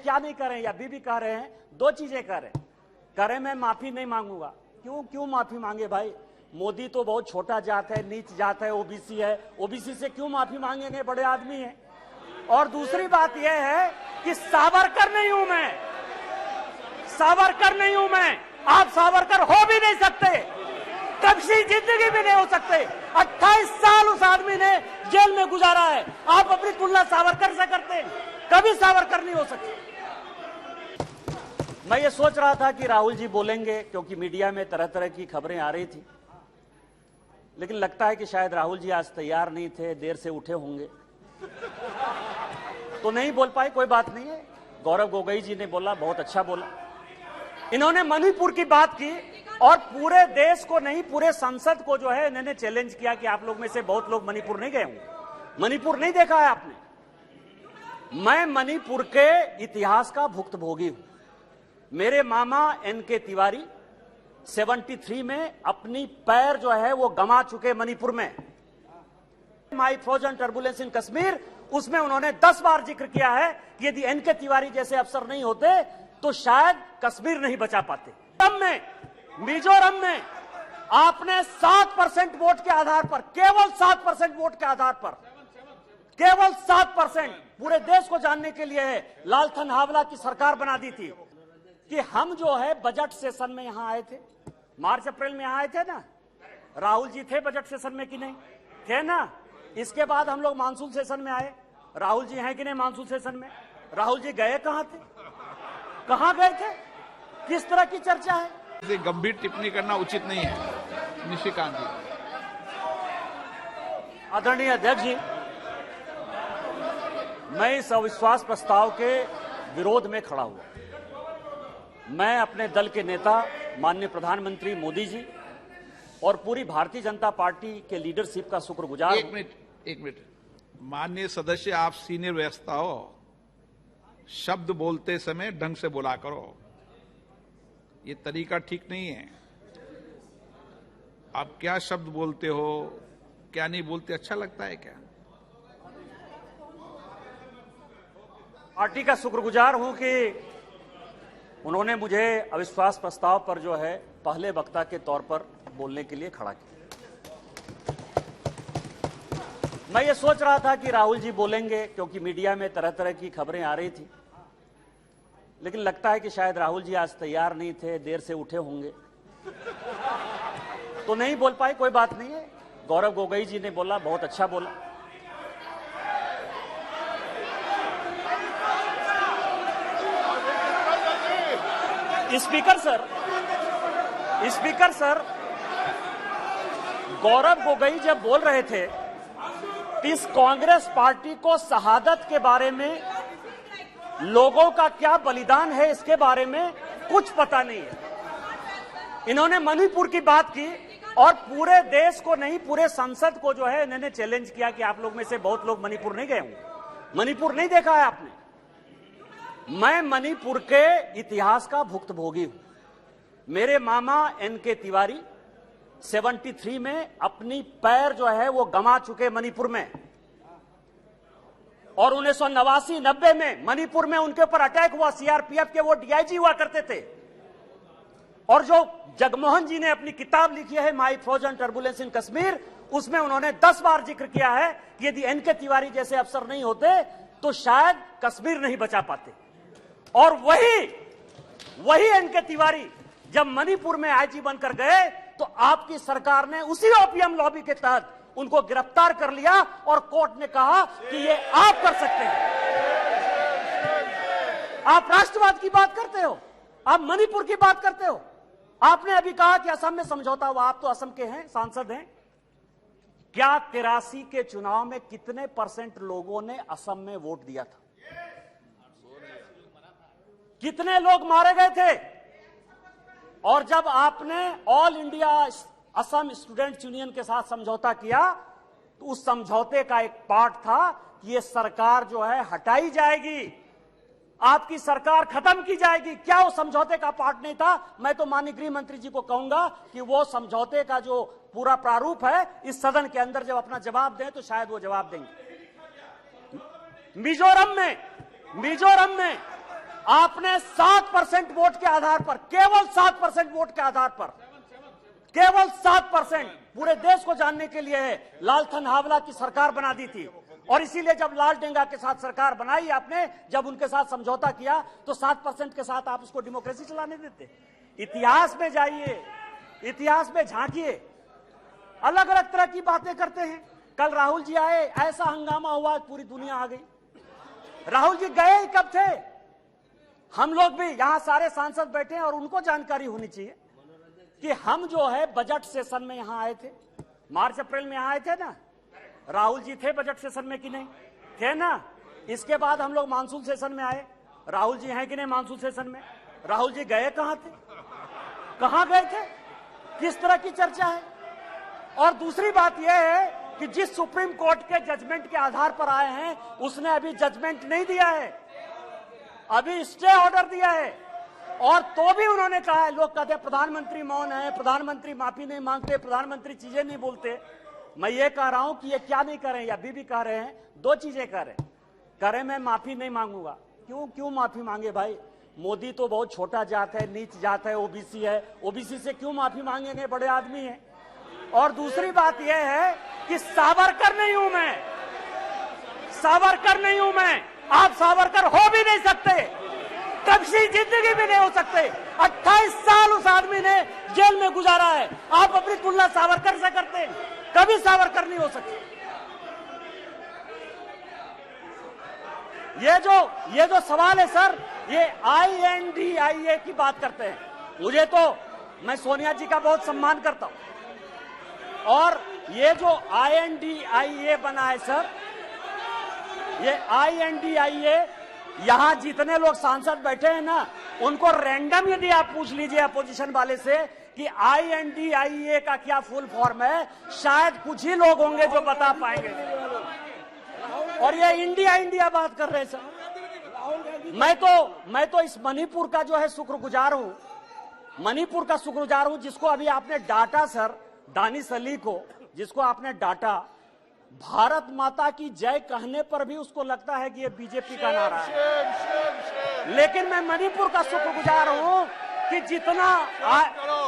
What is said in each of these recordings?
क्या नहीं कर रहे हैं, या अभी भी कह रहे हैं, दो चीजें कह रहे हैं मैं माफी नहीं मांगूंगा। क्यों माफी मांगे भाई? मोदी तो बहुत छोटा जात है, नीच जात है, ओबीसी है, ओबीसी से क्यों माफी मांगेंगे? बड़े आदमी हैं। और दूसरी बात यह है कि सावरकर नहीं हूं मैं, सावरकर नहीं हूं मैं। आप सावरकर हो भी नहीं सकते, कभी जिंदगी भी नहीं हो सकते। 28 साल उस आदमी ने जेल में गुजारा है, आप अपनी तुलना सावरकर से करते हैं? कभी सावरकर नहीं हो सकते। मैं ये सोच रहा था कि राहुल जी बोलेंगे, क्योंकि मीडिया में तरह तरह की खबरें आ रही थी, लेकिन लगता है कि शायद राहुल जी आज तैयार नहीं थे, देर से उठे होंगे तो नहीं बोल पाए। कोई बात नहीं है, गौरव गोगोई जी ने बोला, बहुत अच्छा बोला। इन्होंने मणिपुर की बात की और पूरे देश को नहीं, पूरे संसद को जो है इन्होंने चैलेंज किया कि आप लोग में से बहुत लोग मणिपुर नहीं गए होंगे, मणिपुर नहीं देखा है आपने। मैं मणिपुर के इतिहास का भुक्तभोगी हूं। मेरे मामा एनके तिवारी 73 में अपनी पैर जो है वो गंवा चुके मणिपुर में। माई फ्रोजन टर्बुलेंस इन कश्मीर, उसमें उन्होंने 10 बार जिक्र किया है कि यदि एनके तिवारी जैसे अफसर नहीं होते तो शायद कश्मीर नहीं बचा पाते। मिजोरम में आपने 7% वोट के आधार पर, केवल 7% वोट के आधार पर, केवल 7% पूरे देश को जानने के लिए है, लालथन हावला की सरकार बना दी थी कि हम जो है बजट सेशन में यहां आए थे, मार्च अप्रैल में यहां आए थे ना। राहुल जी थे बजट सेशन में कि नहीं थे ना? इसके बाद हम लोग मानसून सेशन में आए, राहुल जी हैं कि नहीं मानसून सेशन में? राहुल जी गए कहां थे, कहां गए थे, किस तरह की चर्चा है? गंभीर टिप्पणी करना उचित नहीं है। निशिकांत जी। आदरणीय अध्यक्ष जी, मैं इस अविश्वास प्रस्ताव के विरोध में खड़ा हुआ। मैं अपने दल के नेता माननीय प्रधानमंत्री मोदी जी और पूरी भारतीय जनता पार्टी के लीडरशिप का शुक्रगुजार। एक मिनट माननीय सदस्य, आप सीनियर व्यवस्था हो, शब्द बोलते समय ढंग से बोला करो, ये तरीका ठीक नहीं है। आप क्या शब्द बोलते हो, क्या नहीं बोलते, अच्छा लगता है क्या? पार्टी का शुक्रगुजार हूं कि उन्होंने मुझे अविश्वास प्रस्ताव पर जो है पहले वक्ता के तौर पर बोलने के लिए खड़ा किया। मैं ये सोच रहा था कि राहुल जी बोलेंगे, क्योंकि मीडिया में तरह तरह की खबरें आ रही थी, लेकिन लगता है कि शायद राहुल जी आज तैयार नहीं थे, देर से उठे होंगे तो नहीं बोल पाए। कोई बात नहीं है, गौरव गोगोई जी ने बोला, बहुत अच्छा बोला। स्पीकर सर, गौरव गोगोई जब बोल रहे थे, इस कांग्रेस पार्टी को शहादत के बारे में, लोगों का क्या बलिदान है इसके बारे में कुछ पता नहीं है। इन्होंने मणिपुर की बात की और पूरे देश को नहीं, पूरे संसद को जो है इन्होंने चैलेंज किया कि आप लोग में से बहुत लोग मणिपुर नहीं गए होंगे, मणिपुर नहीं देखा है आपने। मैं मणिपुर के इतिहास का भुक्तभोगी हूं। मेरे मामा एनके तिवारी 73 में अपनी पैर जो है वो गंवा चुके मणिपुर में, और 1989-90 में मणिपुर में उनके ऊपर अटैक हुआ, सीआरपीएफ के वो डीआईजी हुआ करते थे। और जो जगमोहन जी ने अपनी किताब लिखी है माई फ्रोजन टर्बुलेंस इन कश्मीर, उसमें उन्होंने 10 बार जिक्र किया है कि यदि एनके तिवारी जैसे अफसर नहीं होते तो शायद कश्मीर नहीं बचा पाते। और वही एनके तिवारी जब मणिपुर में आईजी बनकर गए तो आपकी सरकार ने उसी ओपीएम लॉबी के तहत उनको गिरफ्तार कर लिया और कोर्ट ने कहा कि ये आप कर सकते हैं। आप राष्ट्रवाद की बात करते हो, आप मणिपुर की बात करते हो। आपने अभी कहा कि असम में समझौता हुआ, आप तो असम के हैं, सांसद हैं। क्या 83 के चुनाव में कितने % लोगों ने असम में वोट दिया था? कितने लोग मारे गए थे? और जब आपने all India Assam students union के साथ समझौता किया तो उस समझौते का एक पार्ट था कि ये सरकार जो है हटाई जाएगी, आपकी सरकार खत्म की जाएगी। क्या वो समझौते का पार्ट नहीं था? मैं तो माननीय गृह मंत्री जी को कहूंगा कि वो समझौते का जो पूरा प्रारूप है इस सदन के अंदर जब अपना जवाब दें तो शायद वो जवाब देंगे। मिजोरम में आपने 7% वोट के आधार पर, केवल 7% वोट के आधार पर, केवल 7% पूरे देश को जानने के लिए है लालथन हावला की सरकार बना दी थी। और इसीलिए जब लाल डेंगा के साथ सरकार बनाई आपने, जब उनके साथ समझौता किया तो 7% के साथ आप उसको डेमोक्रेसी चलाने देते। इतिहास में जाइए, इतिहास में झांकिए, अलग अलग तरह की बातें करते हैं। कल राहुल जी आए, ऐसा हंगामा हुआ, पूरी दुनिया आ गई। राहुल जी गए कब थे? हम लोग भी यहां सारे सांसद बैठे हैं और उनको जानकारी होनी चाहिए कि हम जो है बजट सेशन में यहां आए थे, मार्च अप्रैल में यहां आए थे ना। राहुल जी थे बजट सेशन में कि नहीं थे ना? इसके बाद हम लोग मानसून सेशन में आए, राहुल जी हैं कि नहीं मानसून सेशन में? राहुल जी गए कहां थे, कहां गए थे, किस तरह की चर्चा है? और दूसरी बात यह है कि जिस सुप्रीम कोर्ट के जजमेंट के आधार पर आए हैं उसने अभी जजमेंट नहीं दिया है, अभी स्टे ऑर्डर दिया है। और तो भी उन्होंने कहा है, लोग कहते हैं प्रधानमंत्री मौन है, प्रधानमंत्री माफी नहीं मांगते, प्रधानमंत्री चीजें नहीं बोलते। मैं ये कह रहा हूं कि ये क्या नहीं कर रहे हैं, अभी भी कह रहे हैं, दो चीजें कह रहे हैं, मैं माफी नहीं मांगूंगा। क्यों माफी मांगे भाई? मोदी तो बहुत छोटा जात है, नीच जात है, ओबीसी है, ओबीसी से क्यों माफी मांगेंगे, बड़े आदमी है। और दूसरी बात यह है कि सावरकर नहीं हूं मैं, सावरकर नहीं हूं मैं, आप सावरकर हो भी नहीं सकते, कभी जिंदगी भी नहीं हो सकते। 28 साल उस आदमी ने जेल में गुजारा है, आप अपनी तुलना सावरकर से करते हैं, कभी सावरकर नहीं हो सकते। ये जो सवाल है सर, ये INDIA की बात करते हैं। मुझे तो, मैं सोनिया जी का बहुत सम्मान करता हूं, और ये जो INDIA बना है सर, ये INDIA, यहां जितने लोग सांसद बैठे हैं ना, उनको रैंडम यदि आप पूछ लीजिए अपोजिशन वाले से कि INDIA का क्या फुल फॉर्म है, शायद कुछ ही लोग होंगे जो बता पाएंगे। और ये इंडिया बात कर रहे हैं सर। मैं तो इस मणिपुर का जो है शुक्रगुजार हूं, मणिपुर का शुक्रगुजार हूं, जिसको अभी आपने डांटा सर, दानिश अली को, जिसको आपने डांटा, भारत माता की जय कहने पर भी उसको लगता है कि ये बीजेपी का नारा है। लेकिन मैं मणिपुर का शुक्रगुजार हूं कि जितना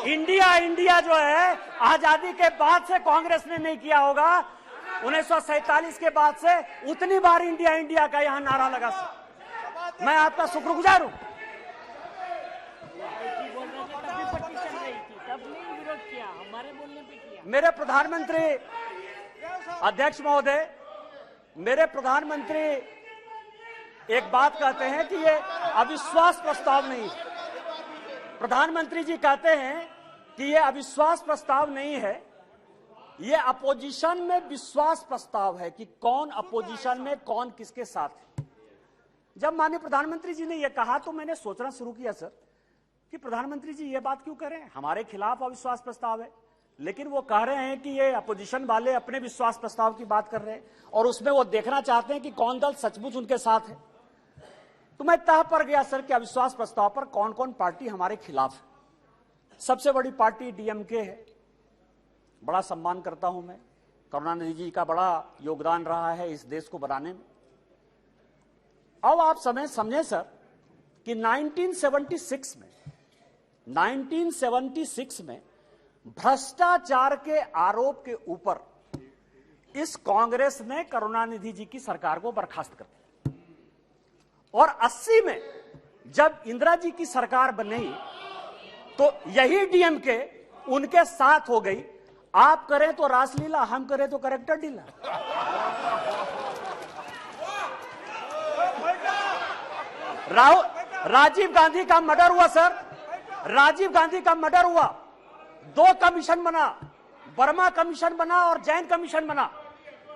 इंडिया जो है आजादी के बाद से कांग्रेस ने नहीं किया होगा, 1947 के बाद से उतनी बार इंडिया का यहां नारा लगा सर। मैं आपका शुक्रगुजार हूं। मेरे प्रधानमंत्री अध्यक्ष महोदय, मेरे प्रधानमंत्री एक बात कहते हैं कि ये अविश्वास प्रस्ताव नहीं है। प्रधानमंत्री जी कहते हैं कि ये अविश्वास प्रस्ताव नहीं है, ये अपोजिशन में विश्वास प्रस्ताव है कि कौन अपोजिशन में कौन किसके साथ है। जब माननीय प्रधानमंत्री जी ने यह कहा तो मैंने सोचना शुरू किया सर कि प्रधानमंत्री जी ये बात क्यों कह रहे हैं, हमारे खिलाफ अविश्वास प्रस्ताव है, लेकिन वो कह रहे हैं कि ये अपोजिशन वाले अपने विश्वास प्रस्ताव की बात कर रहे हैं और उसमें वो देखना चाहते हैं कि कौन दल सचमुच उनके साथ है। तो मैं तह पर गया सर कि अविश्वास प्रस्ताव पर कौन कौन पार्टी हमारे खिलाफ है। सबसे बड़ी पार्टी DMK है, बड़ा सम्मान करता हूं मैं, करुणानिधि जी का बड़ा योगदान रहा है इस देश को बनाने में। अब आप समझे सर कि 1976 में भ्रष्टाचार के आरोप के ऊपर इस कांग्रेस ने करुणानिधि जी की सरकार को बर्खास्त कर दिया और 80 में जब इंदिरा जी की सरकार बनी तो यही DMK उनके साथ हो गई। आप करें तो रासलीला, हम करें तो करेक्टर ढीला। राजीव गांधी का मर्डर हुआ सर, राजीव गांधी का मर्डर हुआ, 2 कमीशन बना, वर्मा कमीशन बना और जैन कमीशन बना।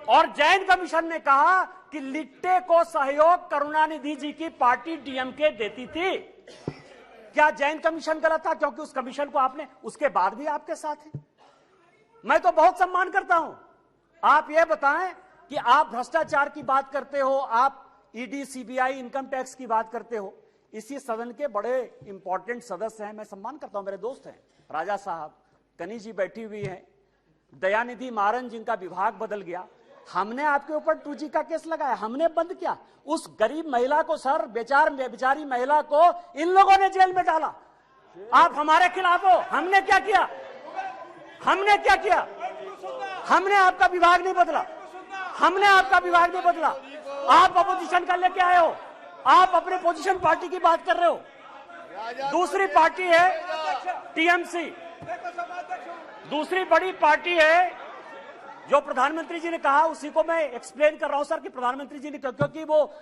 और जैन कमीशन ने कहा कि लिट्टे को सहयोग करुणानिधि जी की पार्टी DMK देती थी। क्या जैन कमीशन गलत था? क्योंकि उस कमीशन को आपने, उसके बाद भी आपके साथ है। मैं तो बहुत सम्मान करता हूं। आप ये बताएं कि आप भ्रष्टाचार की बात करते हो, आप ED, CBI, इनकम टैक्स की बात करते हो, इसी सदन के बड़े इंपॉर्टेंट सदस्य हैं, मैं सम्मान करता हूं, मेरे दोस्त हैं, राजा साहब, कनी जी बैठी हुई हैं, दयानिधि मारन जिनका विभाग बदल गया, हमने आपके ऊपर 2G का केस लगाया, हमने बंद किया। उस गरीब महिला को सर, बेचारी महिला को इन लोगों ने जेल में डाला। आप हमारे खिलाफ हो। हमने क्या किया? हमने क्या किया? हमने आपका विभाग नहीं बदला, हमने आपका विभाग नहीं बदला। आप अपोजिशन का लेके आए हो, आप अपने पोजीशन पार्टी की बात कर रहे हो। दूसरी पार्टी है टीएमसी, दूसरी बड़ी पार्टी है। जो प्रधानमंत्री जी ने कहा उसी को मैं एक्सप्लेन कर रहा हूं सर, कि प्रधानमंत्री जी ने, क्योंकि वो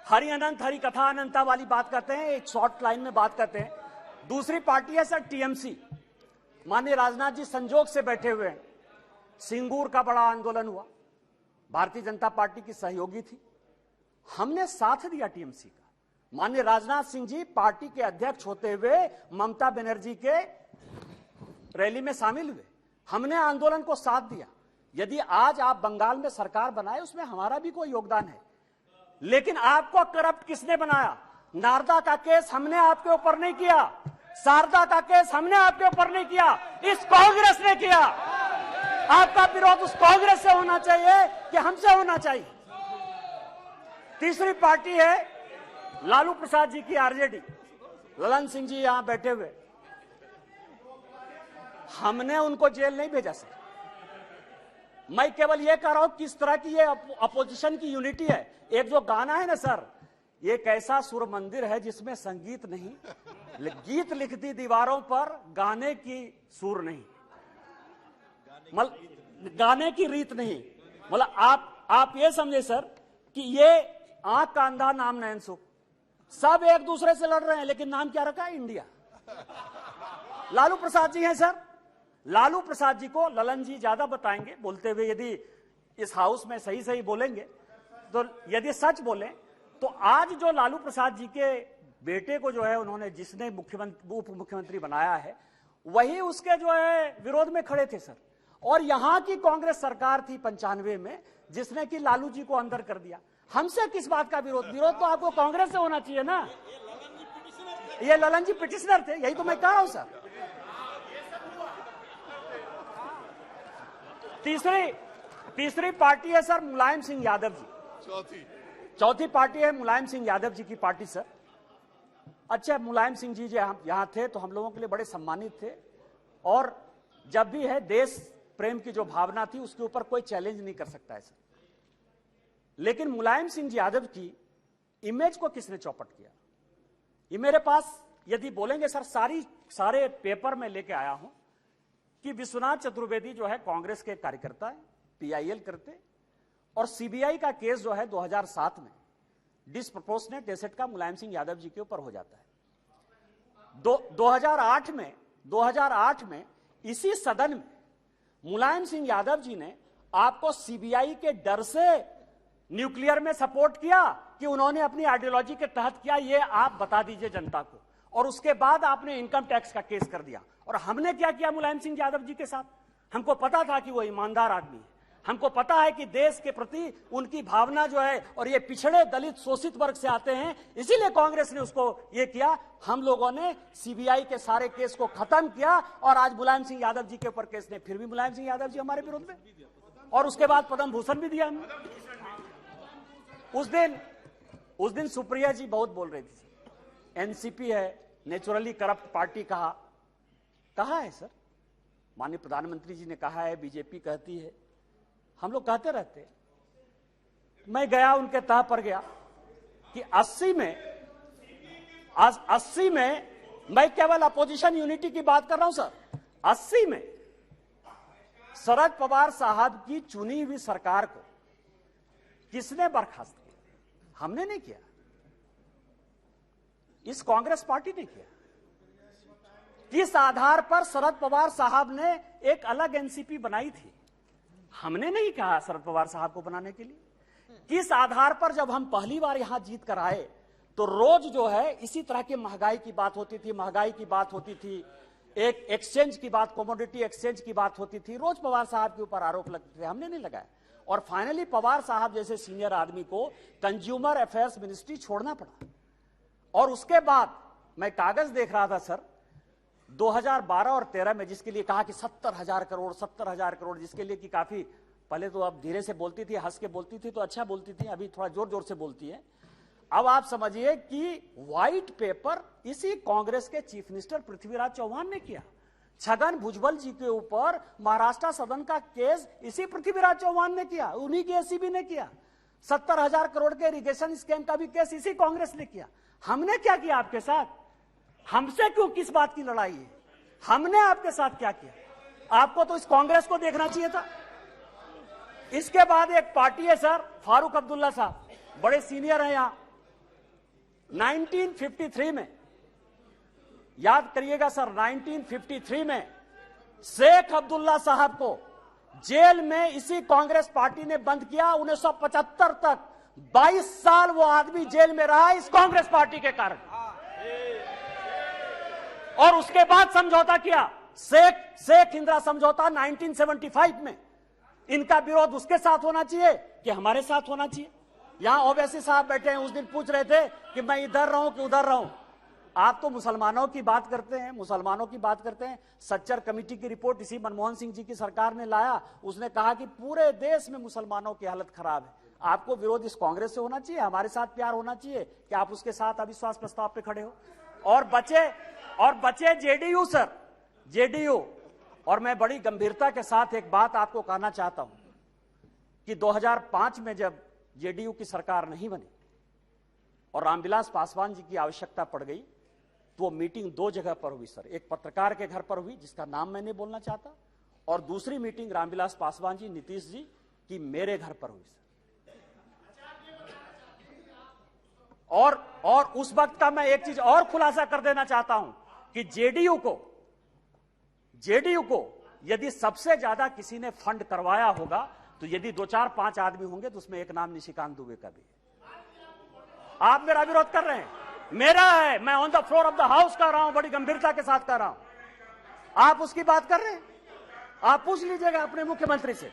हरि अनंत हरि कथा अनंता वाली बात करते हैं, एक शॉर्ट लाइन में बात करते हैं। दूसरी पार्टी है सर टीएमसी। माननीय राजनाथ जी संजोग से बैठे हुए हैं। सिंगूर का बड़ा आंदोलन हुआ, भारतीय जनता पार्टी की सहयोगी थी, हमने साथ दिया टीएमसी का। माननीय राजनाथ सिंह जी पार्टी के अध्यक्ष होते हुए ममता बनर्जी के रैली में शामिल हुए, हमने आंदोलन को साथ दिया। यदि आज आप बंगाल में सरकार बनाए, उसमें हमारा भी कोई योगदान है, लेकिन आपको करप्ट किसने बनाया? नारदा का केस हमने आपके ऊपर नहीं किया, शारदा का केस हमने आपके ऊपर नहीं किया, इस कांग्रेस ने किया। आपका विरोध उस कांग्रेस से होना चाहिए कि हमसे होना चाहिए? तीसरी पार्टी है लालू प्रसाद जी की आरजेडी, ललन सिंह जी यहां बैठे हुए। हमने उनको जेल नहीं भेजा सर, मैं केवल यह कह रहा हूं किस तरह की ये अपोजिशन की यूनिटी है। एक जो गाना है ना सर, ये कैसा सुर मंदिर है जिसमें संगीत नहीं, गीत लिख दी दीवारों पर, गाने की सुर नहीं, गाने की रीत नहीं। मतलब आप ये समझे सर कि ये आंख का अंधा नाम नयन सुख, सब एक दूसरे से लड़ रहे हैं, लेकिन नाम क्या रखा है? इंडिया। लालू प्रसाद जी हैं सर, लालू प्रसाद जी को ललन जी ज्यादा बताएंगे बोलते हुए। यदि इस हाउस में सही सही बोलेंगे तो, यदि सच बोले तो आज जो लालू प्रसाद जी के बेटे को जो है उन्होंने, जिसने उप मुख्यमंत्री बनाया है, वही उसके जो है विरोध में खड़े थे सर। और यहां की कांग्रेस सरकार थी 95 में, जिसने कि लालू जी को अंदर कर दिया। हमसे किस बात का विरोध? विरोध तो आपको कांग्रेस से होना चाहिए ना। ये ललन जी पिटिशनर थे, यही तो मैं कह रहा हूं सर। तीसरी पार्टी है सर मुलायम सिंह यादव जी। चौथी पार्टी है मुलायम सिंह यादव जी की पार्टी सर। अच्छा, मुलायम सिंह जी जो यहां थे तो हम लोगों के लिए बड़े सम्मानित थे, और जब भी है देश प्रेम की जो भावना थी उसके ऊपर कोई चैलेंज नहीं कर सकता है सर। लेकिन मुलायम सिंह जी यादव की इमेज को किसने चौपट किया? ये मेरे पास यदि बोलेंगे सर, सारे पेपर में लेके आया हूं कि विश्वनाथ चतुर्वेदी जो है कांग्रेस के कार्यकर्ता है, पीआईएल करते, और सीबीआई का केस जो है 2007 में डिसप्रोपोर्शनेट एसेट का मुलायम सिंह यादव जी के ऊपर हो जाता है। 2008 में इसी सदन में मुलायम सिंह यादव जी ने आपको सीबीआई के डर से न्यूक्लियर में सपोर्ट किया कि उन्होंने अपनी आइडियोलॉजी के तहत किया, ये आप बता दीजिए जनता को। और उसके बाद आपने इनकम टैक्स का केस कर दिया। और हमने क्या किया मुलायम सिंह यादव जी के साथ? हमको पता था कि वो ईमानदार आदमी है, हमको पता है कि देश के प्रति उनकी भावना जो है, और ये पिछड़े दलित शोषित वर्ग से आते हैं, इसीलिए कांग्रेस ने उसको ये किया। हम लोगों ने सीबीआई के सारे केस को खत्म किया, और आज मुलायम सिंह यादव जी के ऊपर केस नहीं। फिर भी मुलायम सिंह यादव जी हमारे विरोध में, और उसके बाद पद्म भूषण भी दिया हमने। उस दिन सुप्रिया जी बहुत बोल रही थी, एनसीपी है नेचुरली करप्ट पार्टी। कहा है सर? माननीय प्रधानमंत्री जी ने कहा है, बीजेपी कहती है, हम लोग कहते रहते। मैं गया उनके तह पर गया कि 80 में मैं केवल अपोजिशन यूनिटी की बात कर रहा हूं सर। 80 में शरद पवार साहब की चुनी हुई सरकार को किसने बर्खास्त किया? हमने नहीं किया, इस कांग्रेस पार्टी ने किया। किस आधार पर शरद पवार साहब ने एक अलग एनसीपी बनाई थी? हमने नहीं कहा शरद पवार साहब को बनाने के लिए। किस आधार पर जब हम पहली बार यहां जीत कर आए तो रोज जो है इसी तरह की महंगाई की बात होती थी, एक एक्सचेंज की बात, कमोडिटी एक्सचेंज की बात होती थी, रोज पवार साहब के ऊपर आरोप लगते थे, हमने नहीं लगाया। और फाइनली पवार साहब जैसे सीनियर आदमी को कंज्यूमर अफेयर्स मिनिस्ट्री छोड़ना पड़ा। और उसके बाद मैं कागज देख रहा था सर, 2012 और 13 में जिसके लिए कहा कि 70,000 करोड़, जिसके लिए कि काफी पहले तो अब धीरे से बोलती थी, हंस के बोलती थी तो अच्छा बोलती थी, अभी थोड़ा जोर जोर से बोलती है। अब आप समझिए कि व्हाइट पेपर इसी कांग्रेस के चीफ मिनिस्टर पृथ्वीराज चौहान ने किया। छगन भुजबल जी के ऊपर महाराष्ट्र सदन का केस इसी पृथ्वीराज चौहान ने किया, उन्हीं के एसीबी ने किया। 70,000 करोड़ के इरिगेशन स्कैम का भी केस इसी कांग्रेस ने किया। हमने क्या किया आपके साथ? हमसे क्यों किस बात की लड़ाई है? हमने आपके साथ क्या किया? आपको तो इस कांग्रेस को देखना चाहिए था। इसके बाद एक पार्टी है सर, फारूक अब्दुल्ला साहब, बड़े सीनियर हैं यहां। 1953 में, याद करिएगा सर, 1953 में शेख अब्दुल्ला साहब को जेल में इसी कांग्रेस पार्टी ने बंद किया। 1975 तक 22 साल वो आदमी जेल में रहा इस कांग्रेस पार्टी के कारण, और उसके बाद समझौता किया, शेख इंदिरा समझौता 1975 में। इनका विरोध उसके साथ होना चाहिए कि हमारे साथ होना चाहिए? यहां ओवैसी साहब बैठे हैं, उस दिन पूछ रहे थे कि मैं इधर रहूं कि उधर रहूं। आप तो मुसलमानों की बात करते हैं, मुसलमानों की बात करते हैं। सच्चर कमेटी की रिपोर्ट इसी मनमोहन सिंह जी की सरकार ने लाया, उसने कहा कि पूरे देश में मुसलमानों की हालत खराब है। आपको विरोध इस कांग्रेस से होना चाहिए, हमारे साथ प्यार होना चाहिए कि आप उसके साथ अविश्वास प्रस्ताव पे खड़े हो। और बचे जेडीयू सर, जेडीयू। और मैं बड़ी गंभीरता के साथ एक बात आपको कहना चाहता हूं कि 2005 में जब जेडीयू की सरकार नहीं बनी और रामविलास पासवान जी की आवश्यकता पड़ गई, तो वो मीटिंग दो जगह पर हुई सर। एक पत्रकार के घर पर हुई जिसका नाम मैं नहीं बोलना चाहता, और दूसरी मीटिंग रामविलास पासवान जी, नीतीश जी की मेरे घर पर हुई सर। और उस वक्त का मैं एक चीज और खुलासा कर देना चाहता हूं कि जेडीयू को यदि सबसे ज्यादा किसी ने फंड करवाया होगा, तो यदि 2, 4, 5 आदमी होंगे तो उसमें एक नाम निशिकांत दुबे का भी है। आप मेरा विरोध कर रहे हैं, मेरा है, मैं on the floor of the house कर रहा हूं, बड़ी गंभीरता के साथ कर रहा हूं। आप उसकी बात कर रहे हैं? आप पूछ लीजिएगा अपने मुख्यमंत्री से।